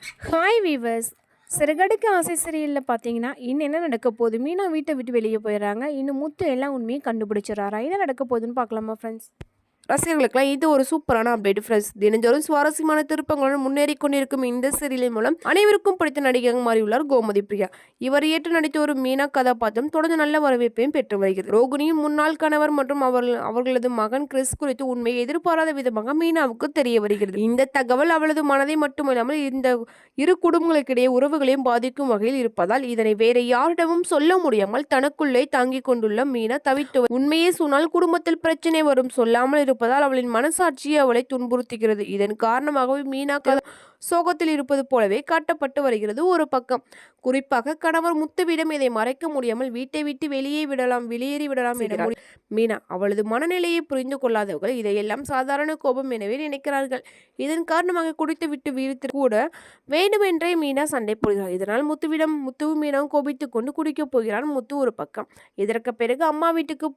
Hi viewers. Siragadikka ஆசை சீரியல்ல பார்த்தீங்கன்னா, இன்னும் என்ன நடக்க போகுது? மீனா வீட்ட விட்டு வெளிய போயிர்றாங்க. இன்னும் முத்து எல்லா உண்மையும் கண்டுபிடிச்சிர்றாரா? என்ன நடக்க போகுதுன்னு பார்க்கலாமா ஃப்ரெண்ட்ஸ்? ரசிகர்களுக்கெல்லாம் இது ஒரு சூப்பரான அப்டேட் ஃப்ரெண்ட்ஸ். தினந்தோறும் சுவாரஸ்யமான திருப்பங்களுடன் முன்னேறி கொண்டிருக்கும் இந்த சீரியலின் மூலம் அனைவருக்கும் பிடித்த நடிகையாக மாறியுள்ளார் கோமதி பிரியா. இவர் ஏற்று நடித்த ஒரு மீனா கதாபாத்திரம் தொடர்ந்து நல்ல வரவேற்பையும் பெற்று வருகிறது. ரோகிணியும் முன்னாள் கணவர் மற்றும் அவர்களது மகன் கிறிஸ் குறித்து உண்மையை எதிர்பாராத விதமாக மீனாவுக்கு தெரிய வருகிறது. இந்த தகவல் அவளது மனதை மட்டுமல்லாமல் இந்த இரு குடும்பங்களுக்கிடையே உறவுகளையும் பாதிக்கும் வகையில் இருப்பதால் இதனை வேற யாரிடமும் சொல்ல முடியாமல் தனக்குள்ளே தாங்கிக் கொண்டுள்ள மீனா தவித்து உண்மையை சொன்னால் குடும்பத்தில் பிரச்சனை வரும், சொல்லாமல் இருப்பதால் அவளின் மனசாட்சி அவளை துன்புறுத்துகிறது. இதன் காரணமாகவே மீனா சோகத்தில் இருப்பது போலவே காட்டப்பட்டு வருகிறது. ஒரு பக்கம் குறிப்பாக கணவர் முத்துவிடம் இதை மறைக்க முடியாமல் வீட்டை விட்டு வெளியேறி விடலாம் என மீனா அவளது மனநிலையை புரிந்து கொள்ளாதவர்கள் இதையெல்லாம் சாதாரண கோபம் எனவே நினைக்கிறார்கள். இதன் காரணமாக குடித்து விட்டு வீழ்த்து கூட வேண்டுமென்றே மீனா சண்டை போடுகிறார். இதனால் முத்துவும் மீனாவும் கோபித்துக் கொண்டு குடிக்கப் போகிறான் முத்து ஒரு பக்கம். இதற்கு பிறகு அம்மா வீட்டுக்கு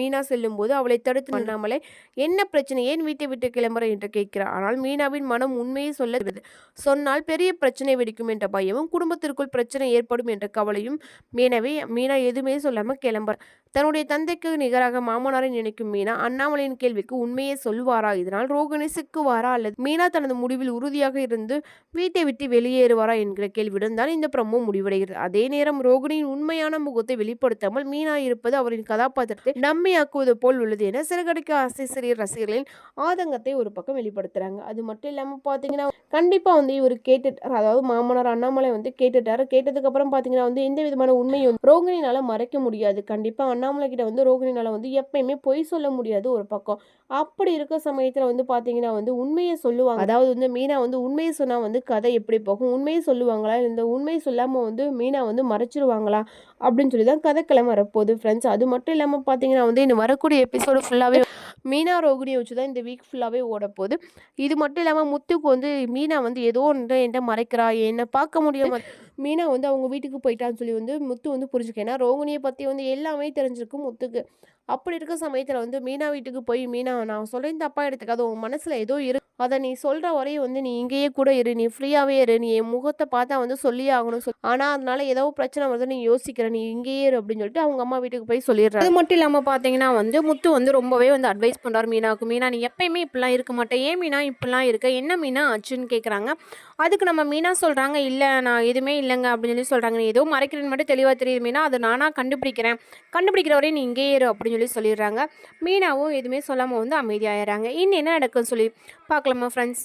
மீனா செல்லும் போது அவளை தடுத்து நின்னாமலே என்ன பிரச்சனை, ஏன் வீட்டை விட்டு கிளம்புற என்று கேட்கிறார். ஆனால் மீனாவின் மனம் உண்மையை சொல்லுகிறது. சொன்னால் பெரிய பிரச்சனை வெடிக்கும் என்ற பயமும் குடும்பத்திற்குள் பிரச்சனை ஏற்படும் என்ற கவலையும் மீனா எதுவுமே சொல்லாமல் கிளம்புறார். தன்னுடைய தந்தைக்கு நிகராக மாமனாரை நினைக்கும் மீனா அண்ணாமலையின் கேள்விக்கு உண்மையை சொல்வாரா? இதனால் ரோகிணி சிக்குவாரா அல்லது மீனா தனது முடிவில் உறுதியாக இருந்து வீட்டை விட்டு வெளியேறுவாரா என்கிற கேள்வியுடன் தான் இந்த பிரமோ முடிவடைகிறது. அதே நேரம் ரோகிணியின் உண்மையான முகத்தை வெளிப்படுத்தாமல் மீனா இருப்பது அவரின் கதாபாத்திரத்தை நம்பியாக்குவது போல் உள்ளது என சிறகடிக்க ஆசை சீரியல் ரசிகர்களின் ஆதங்கத்தை ஒரு பக்கம் வெளிப்படுத்துறாங்க. அது மட்டும் இல்லாமல் பார்த்தீங்கன்னா கண்டிப்பாக இவர் கேட்டுட்டார். அதாவது மாமனார் அண்ணாமலை கேட்டுட்டார். கேட்டதுக்கு அப்புறம் பார்த்தீங்கன்னா எந்த விதமான உண்மையும் ரோகிணினால மறைக்க முடியாது. கண்டிப்பாக அண்ணாமலை கிட்ட ரோகிணினால எப்பயுமே பொய் சொல்ல முடியாது ஒரு பக்கம். அப்படி இருக்க சமயத்தில் பார்த்தீங்கன்னா உண்மையை சொல்லுவாங்க. அதாவது மீனா உண்மையை சொன்னால் கதை எப்படி போகும், உண்மையை சொல்லுவாங்களா இல்லை இந்த உண்மையை சொல்லாமல் மீனா மறைச்சிருவாங்களா அப்படின்னு சொல்லி தான் கதைக்கிழமை வரப்போகுது ஃப்ரெண்ட்ஸ். அது மட்டும் இல்லாமல் பார்த்தீங்கன்னா இன்னும் வரக்கூடிய எபிசோடு ஃபுல்லாகவே மீனா ரோகிணியை வச்சு தான் இந்த வீக் ஃபுல்லாகவே ஓடப்போகுது. இது மட்டும் இல்லாமல் முத்துக்கு மீனா ஏதோ ஒன்று என்கிட்ட மறைக்கிறா, என்னை பார்க்க முடியாமல் மீனா அவங்க வீட்டுக்கு போயிட்டான்னு சொல்லி முத்து புரிஞ்சுக்க. ஏன்னா ரோகிணியை பற்றி எல்லாமே தெரிஞ்சிருக்கும் முத்துக்கு. அப்படி இருக்க சமயத்தில் மீனா வீட்டுக்கு போய் மீனா நான் சொல்கிறேன் தப்பா எடுத்துக்காது, உன் மனசில் ஏதோ அதை நீ சொல்கிற வரையும் நீ இங்கேயே கூட இரு, நீ ஃப்ரீயாகவே இரு, நீ என் முகத்தை பார்த்தா சொல்லியே ஆகணும் ஆனால் அதனால ஏதோ பிரச்சனை வருது நீ யோசிக்கிற, நீ இங்கேயே இரு அப்படின்னு சொல்லிட்டு அவங்க அம்மா வீட்டுக்கு போய் சொல்லிடுறாரு. அது மட்டும் இல்லாமல் பார்த்தீங்கன்னா முத்து ரொம்பவே அட்வைஸ் பண்ணுறாரு மீனாவுக்கு. மீனா நீ எப்பயுமே இப்படிலாம் இருக்க மாட்டேன், ஏன் மீனா இப்படிலாம் இருக்க, என்ன மீனா ஆச்சுன்னு கேட்குறாங்க. அதுக்கு நம்ம மீனா சொல்கிறாங்க, இல்லை நான் எதுவுமே இல்லைங்க அப்படின்னு சொல்கிறாங்க. நீ ஏதோ மறைக்கிறேன்னு மட்டும் தெளிவாக தெரியுது மீனா, அதை நானாக கண்டுபிடிக்கிற வரையும் நீ இங்கேயே இரு அப்படின்னு சொல்லிடுறாங்க. மீனாவும் எதுவுமே சொல்லாமல் அமைதியாகிறாங்க. இன்னும் என்ன நடக்குன்னு சொல்லி பார்க்கலாமா ஃப்ரெண்ட்ஸ்?